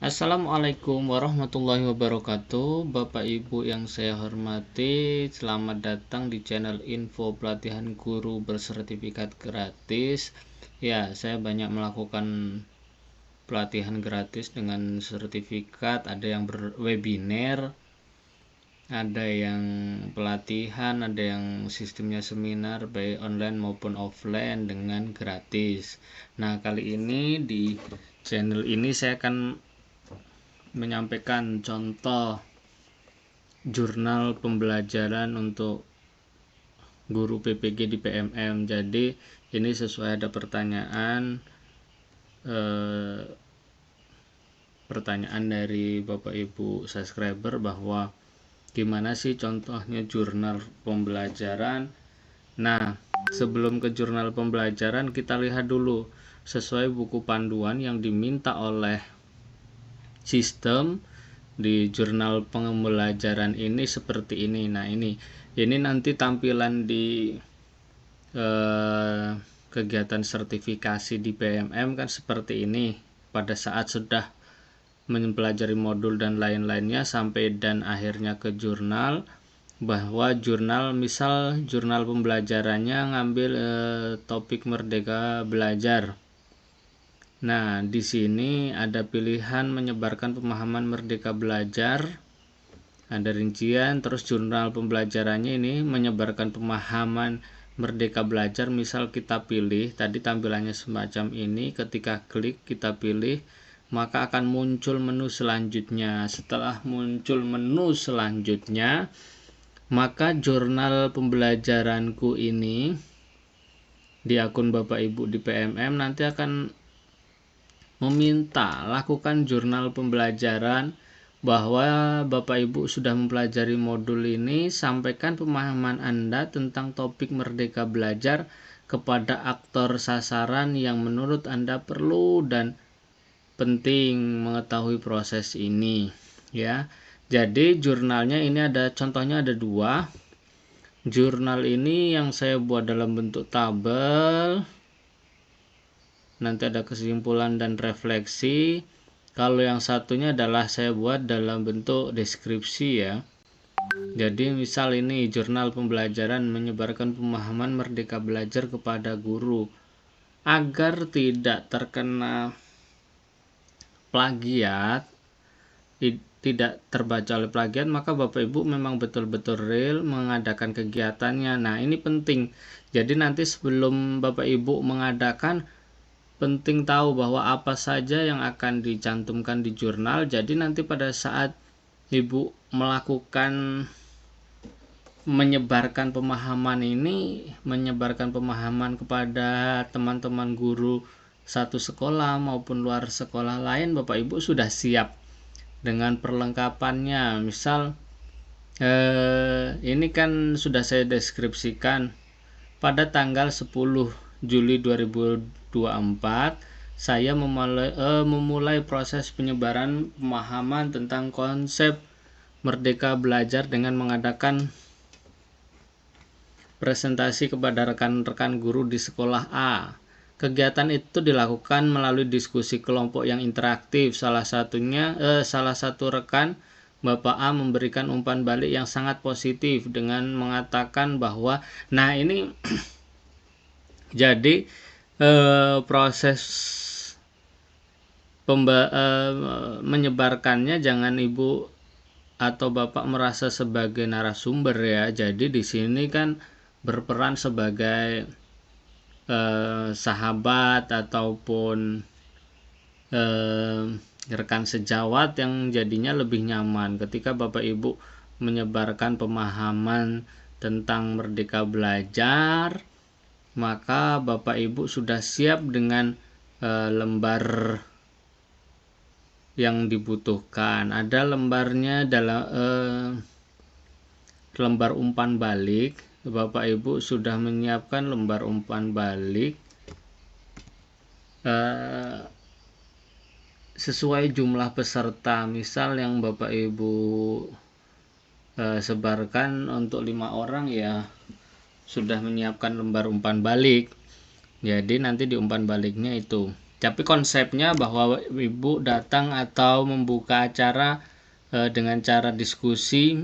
Assalamualaikum warahmatullahi wabarakatuh. Bapak Ibu yang saya hormati, selamat datang di channel info pelatihan guru bersertifikat gratis. Ya, saya banyak melakukan pelatihan gratis dengan sertifikat, ada yang berwebinar, ada yang pelatihan, ada yang sistemnya seminar baik online maupun offline dengan gratis. Nah, kali ini di channel ini saya akan menyampaikan contoh jurnal pembelajaran untuk guru PPG di PMM. Jadi ini sesuai ada pertanyaan dari Bapak Ibu subscriber bahwa gimana sih contohnya jurnal pembelajaran. Nah, sebelum ke jurnal pembelajaran kita lihat dulu sesuai buku panduan yang diminta oleh sistem di jurnal pembelajaran ini seperti ini. Nah, ini nanti tampilan di kegiatan sertifikasi di PMM kan seperti ini pada saat sudah mempelajari modul dan lain-lainnya sampai dan akhirnya ke jurnal, bahwa jurnal misal jurnal pembelajarannya ngambil topik Merdeka Belajar. Nah, di sini ada pilihan menyebarkan pemahaman Merdeka Belajar. Ada rincian, terus jurnal pembelajarannya ini menyebarkan pemahaman Merdeka Belajar. Misal kita pilih, tadi tampilannya semacam ini, ketika klik kita pilih, maka akan muncul menu selanjutnya. Setelah muncul menu selanjutnya, maka jurnal pembelajaranku ini di akun Bapak Ibu di PMM nanti akan meminta lakukan jurnal pembelajaran, bahwa Bapak Ibu sudah mempelajari modul ini, sampaikan pemahaman Anda tentang topik Merdeka Belajar kepada aktor sasaran yang menurut Anda perlu dan penting mengetahui proses ini, ya. Jadi jurnalnya ini ada contohnya, ada dua. Jurnal ini yang saya buat dalam bentuk tabel, nanti ada kesimpulan dan refleksi. Kalau yang satunya adalah saya buat dalam bentuk deskripsi, ya. Jadi misal ini jurnal pembelajaran menyebarkan pemahaman Merdeka Belajar kepada guru. Agar tidak terkena plagiat, tidak terbaca oleh plagiat, maka Bapak Ibu memang betul-betul real mengadakan kegiatannya. Nah, ini penting. Jadi nanti sebelum Bapak Ibu mengadakan, penting tahu bahwa apa saja yang akan dicantumkan di jurnal. Jadi nanti pada saat Ibu melakukan menyebarkan pemahaman kepada teman-teman guru satu sekolah maupun luar sekolah lain, Bapak Ibu sudah siap dengan perlengkapannya. Misal ini kan sudah saya deskripsikan pada tanggal 10 Juli 2024 saya memulai proses penyebaran pemahaman tentang konsep Merdeka Belajar dengan mengadakan presentasi kepada rekan-rekan guru di sekolah A. Kegiatan itu dilakukan melalui diskusi kelompok yang interaktif. Salah satu rekan Bapak A memberikan umpan balik yang sangat positif dengan mengatakan bahwa, nah ini jadi proses menyebarkannya jangan Ibu atau Bapak merasa sebagai narasumber, ya. Jadi di sini kan berperan sebagai sahabat ataupun rekan sejawat yang jadinya lebih nyaman ketika Bapak Ibu menyebarkan pemahaman tentang Merdeka Belajar. Maka Bapak Ibu sudah siap dengan lembar yang dibutuhkan. Ada lembarnya dalam lembar umpan balik. Bapak Ibu sudah menyiapkan lembar umpan balik sesuai jumlah peserta. Misal yang Bapak Ibu sebarkan untuk 5 orang, ya sudah menyiapkan lembar umpan balik. Jadi nanti di umpan baliknya itu Tapi konsepnya bahwa Ibu datang atau membuka acara dengan cara diskusi.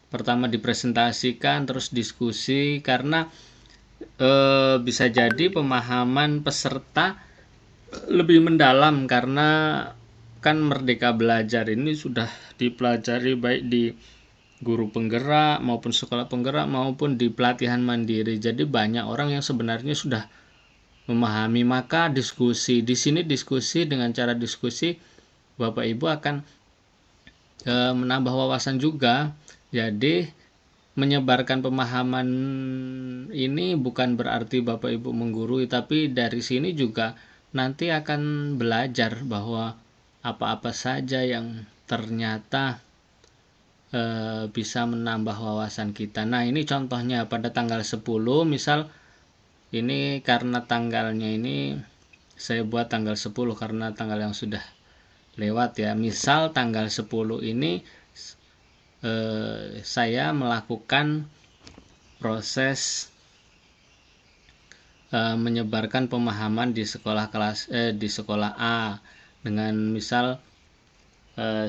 Pertama dipresentasikan, terus diskusi, karena bisa jadi pemahaman peserta lebih mendalam, karena kan Merdeka Belajar ini sudah dipelajari baik di guru penggerak maupun sekolah penggerak maupun di pelatihan mandiri. Jadi banyak orang yang sebenarnya sudah memahami, maka diskusi di sini, diskusi dengan cara diskusi Bapak Ibu akan menambah wawasan juga. Jadi menyebarkan pemahaman ini bukan berarti Bapak Ibu menggurui, tapi dari sini juga nanti akan belajar bahwa apa-apa saja yang ternyata bisa menambah wawasan kita. Nah, ini contohnya pada tanggal 10, misal ini karena tanggalnya ini saya buat tanggal 10 karena tanggal yang sudah lewat ya. Misal tanggal 10 ini saya melakukan proses menyebarkan pemahaman di sekolah di sekolah A dengan misal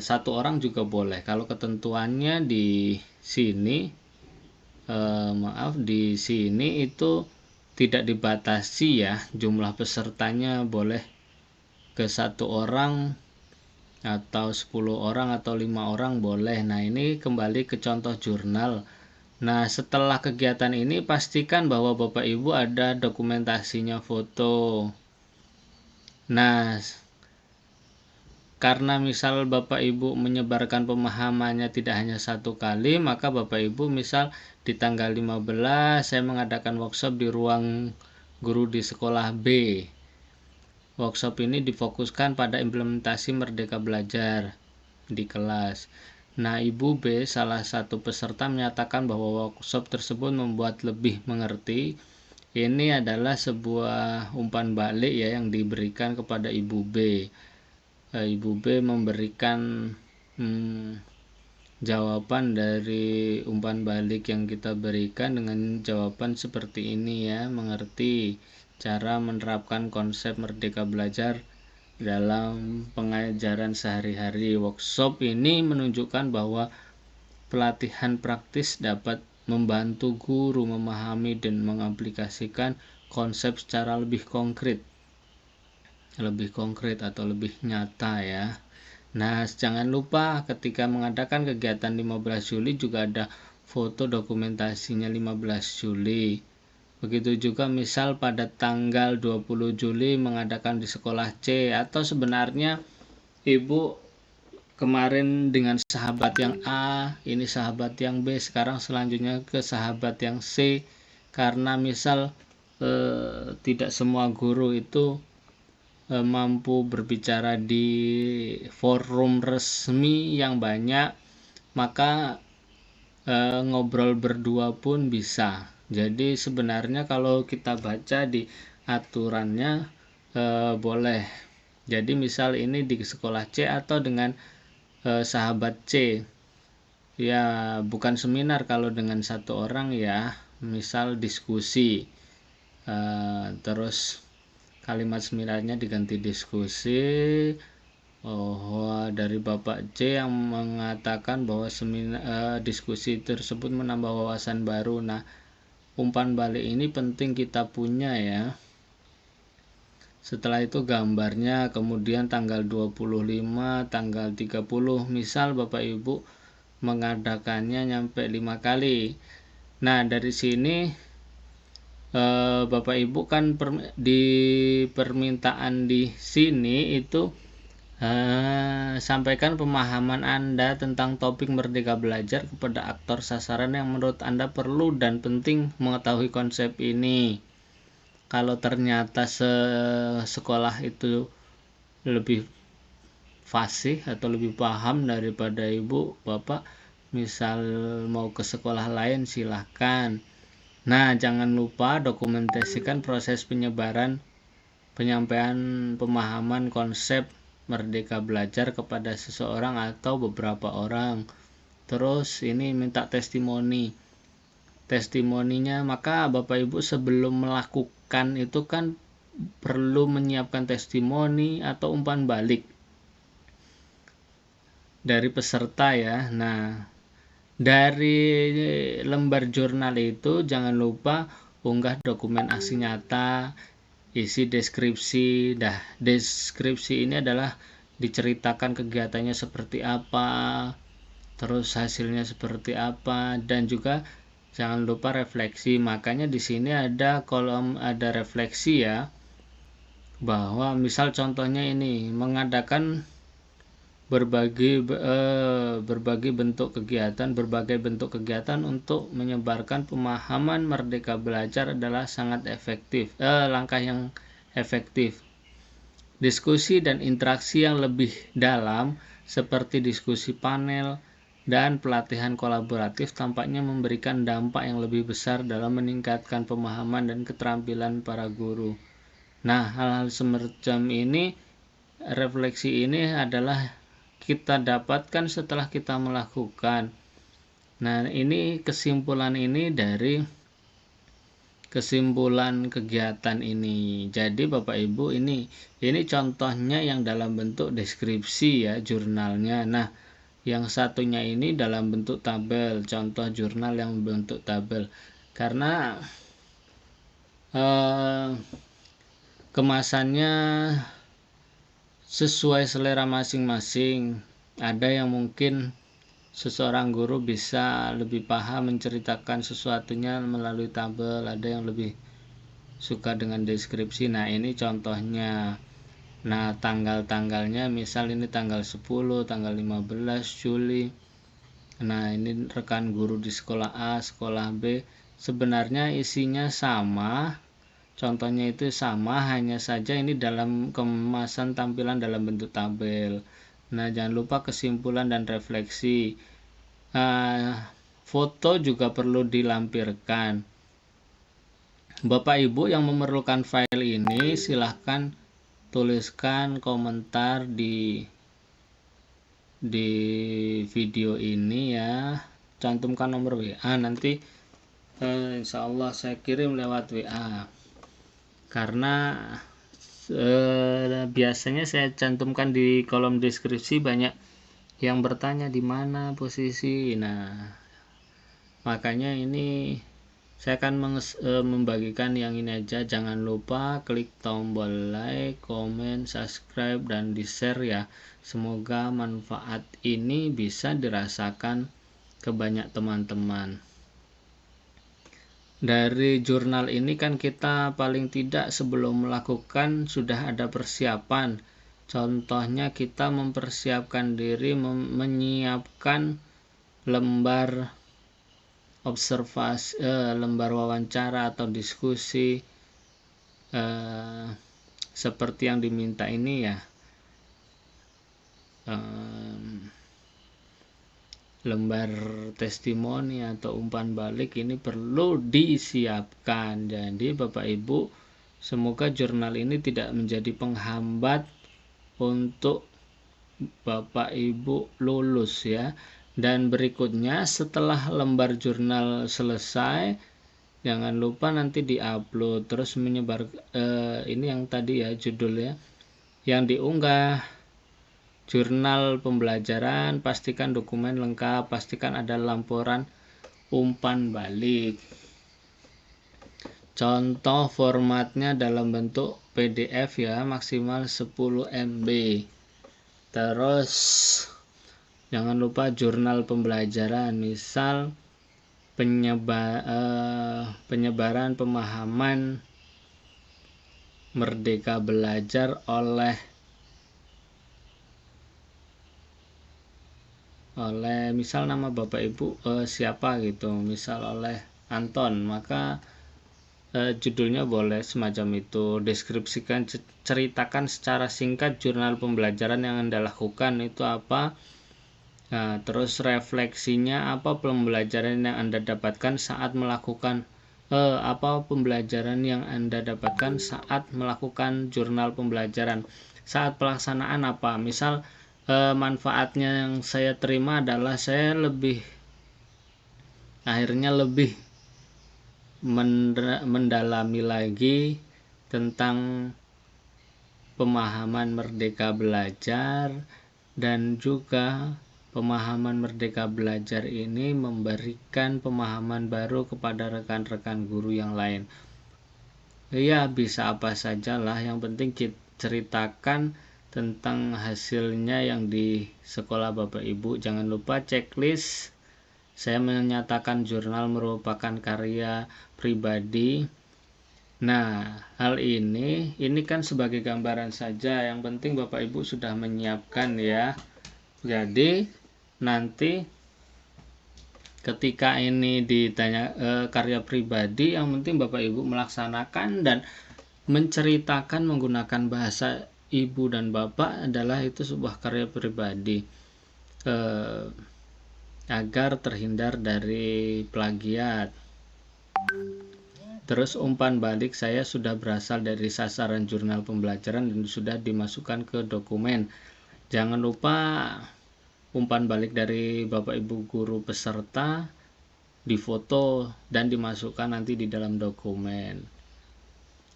satu orang juga boleh. Kalau ketentuannya di sini di sini itu tidak dibatasi ya, jumlah pesertanya boleh ke 1 orang atau 10 orang atau 5 orang boleh. Nah, ini kembali ke contoh jurnal. Nah, setelah kegiatan ini pastikan bahwa Bapak Ibu ada dokumentasinya, foto. Nah, karena misal Bapak Ibu menyebarkan pemahamannya tidak hanya 1 kali, maka Bapak Ibu misal di tanggal 15 saya mengadakan workshop di ruang guru di sekolah B. Workshop ini difokuskan pada implementasi Merdeka Belajar di kelas. Nah, Ibu B, salah satu peserta, menyatakan bahwa workshop tersebut membuat lebih mengerti. Ini adalah sebuah umpan balik ya yang diberikan kepada Ibu B. Ibu B memberikan jawaban dari umpan balik yang kita berikan dengan jawaban seperti ini ya, mengerti cara menerapkan konsep Merdeka Belajar dalam pengajaran sehari-hari. Workshop ini menunjukkan bahwa pelatihan praktis dapat membantu guru memahami dan mengaplikasikan konsep secara lebih konkret atau lebih nyata ya. Nah, jangan lupa ketika mengadakan kegiatan 15 Juli juga ada foto dokumentasinya 15 Juli. Begitu juga misal pada tanggal 20 Juli mengadakan di sekolah C, atau sebenarnya Ibu kemarin dengan sahabat yang A, ini sahabat yang B, sekarang selanjutnya ke sahabat yang C, karena misal tidak semua guru itu mampu berbicara di forum resmi yang banyak, maka ngobrol berdua pun bisa. Jadi sebenarnya kalau kita baca di aturannya boleh. Jadi misal ini di sekolah C atau dengan sahabat C ya, bukan seminar kalau dengan 1 orang ya, misal diskusi, terus kalimat seminarnya diganti diskusi. Dari Bapak C yang mengatakan bahwa diskusi tersebut menambah wawasan baru. Nah, umpan balik ini penting kita punya ya. Setelah itu gambarnya, kemudian tanggal 25, tanggal 30, misal Bapak Ibu mengadakannya nyampe 5 kali. Nah, dari sini Bapak Ibu kan di permintaan di sini itu sampaikan pemahaman Anda tentang topik Merdeka Belajar kepada aktor sasaran yang menurut Anda perlu dan penting mengetahui konsep ini. Kalau ternyata sekolah itu lebih fasih atau lebih paham daripada Ibu, Bapak misal mau ke sekolah lain silahkan. Nah, jangan lupa dokumentasikan proses penyampaian pemahaman konsep Merdeka Belajar kepada seseorang atau beberapa orang. Terus ini minta testimoninya, maka Bapak Ibu sebelum melakukan itu kan perlu menyiapkan testimoni atau umpan balik dari peserta ya. Nah, dari lembar jurnal itu jangan lupa unggah dokumen aksi nyata, isi deskripsi. Deskripsi ini adalah diceritakan kegiatannya seperti apa, terus hasilnya seperti apa, dan juga jangan lupa refleksi. Makanya di sini ada kolom, ada refleksi ya, bahwa misal contohnya ini mengadakan berbagai bentuk kegiatan untuk menyebarkan pemahaman Merdeka Belajar adalah sangat efektif, langkah yang efektif. Diskusi dan interaksi yang lebih dalam seperti diskusi panel dan pelatihan kolaboratif tampaknya memberikan dampak yang lebih besar dalam meningkatkan pemahaman dan keterampilan para guru. Nah, hal-hal semacam ini, refleksi ini adalah kita dapatkan setelah kita melakukan. Nah, ini kesimpulan ini dari kesimpulan kegiatan ini. Jadi Bapak Ibu, ini contohnya yang dalam bentuk deskripsi ya, jurnalnya. Nah, yang satunya ini dalam bentuk tabel, contoh jurnal yang bentuk tabel. Karena kemasannya sesuai selera masing-masing. Ada yang mungkin seseorang guru bisa lebih paham menceritakan sesuatunya melalui tabel, ada yang lebih suka dengan deskripsi. Nah, ini contohnya. Nah, tanggal-tanggalnya misal ini tanggal 10, tanggal 15 Juli. Nah, ini rekan guru di sekolah A, sekolah B. Sebenarnya isinya sama, contohnya itu sama, hanya saja ini dalam kemasan tampilan dalam bentuk tabel. Nah, jangan lupa kesimpulan dan refleksi. Foto juga perlu dilampirkan. Bapak Ibu yang memerlukan file ini silahkan tuliskan komentar di video ini ya. Cantumkan nomor WA, nanti insya Allah saya kirim lewat WA. Karena biasanya saya cantumkan di kolom deskripsi, banyak yang bertanya di mana posisi. Nah, makanya ini saya akan membagikan yang ini aja. Jangan lupa klik tombol like, komen, subscribe, dan di share ya. Semoga manfaat ini bisa dirasakan ke banyak teman-teman. Dari jurnal ini kan kita paling tidak sebelum melakukan sudah ada persiapan. Contohnya kita mempersiapkan diri menyiapkan lembar observasi, lembar wawancara atau diskusi seperti yang diminta ini ya. Lembar testimoni atau umpan balik ini perlu disiapkan. Jadi Bapak Ibu, semoga jurnal ini tidak menjadi penghambat untuk Bapak Ibu lulus ya. Dan berikutnya setelah lembar jurnal selesai, jangan lupa nanti diupload, terus menyebar ini yang tadi ya judulnya, yang diunggah jurnal pembelajaran, pastikan dokumen lengkap, pastikan ada laporan umpan balik. Contoh formatnya dalam bentuk PDF ya, maksimal 10 MB. Terus jangan lupa jurnal pembelajaran, misal penyebaran pemahaman Merdeka Belajar oleh misal nama Bapak Ibu siapa gitu, misal oleh Anton, maka judulnya boleh semacam itu. Deskripsikan, ceritakan secara singkat jurnal pembelajaran yang Anda lakukan itu apa. Nah, terus refleksinya apa pembelajaran yang Anda dapatkan saat melakukan pembelajaran yang Anda dapatkan saat melakukan jurnal pembelajaran. Saat pelaksanaan apa? Misal manfaatnya yang saya terima adalah saya akhirnya lebih mendalami lagi tentang pemahaman Merdeka Belajar, dan juga pemahaman Merdeka Belajar ini memberikan pemahaman baru kepada rekan-rekan guru yang lain. Ya, bisa apa saja lah, yang penting ceritakan tentang hasilnya yang di sekolah Bapak Ibu. Jangan lupa checklist. Saya menyatakan jurnal merupakan karya pribadi. Nah, hal ini kan sebagai gambaran saja. Yang penting Bapak Ibu sudah menyiapkan ya. Jadi nanti ketika ini ditanya karya pribadi, yang penting Bapak Ibu melaksanakan dan menceritakan menggunakan bahasa Ibu dan Bapak adalah itu sebuah karya pribadi, agar terhindar dari plagiat. Terus umpan balik saya sudah berasal dari sasaran jurnal pembelajaran dan sudah dimasukkan ke dokumen. Jangan lupa umpan balik dari Bapak Ibu guru peserta difoto dan dimasukkan nanti di dalam dokumen.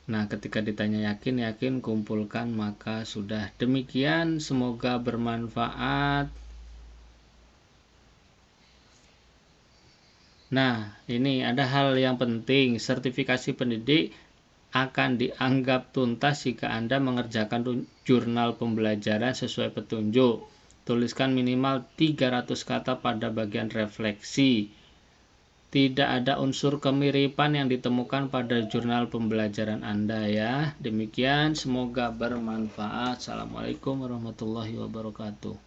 Nah, ketika ditanya yakin kumpulkan, maka sudah. Demikian, semoga bermanfaat. Nah, ini ada hal yang penting. Sertifikasi pendidik akan dianggap tuntas jika Anda mengerjakan jurnal pembelajaran sesuai petunjuk. Tuliskan minimal 300 kata pada bagian refleksi. Tidak ada unsur kemiripan yang ditemukan pada jurnal pembelajaran Anda ya. Demikian, semoga bermanfaat. Assalamualaikum warahmatullahi wabarakatuh.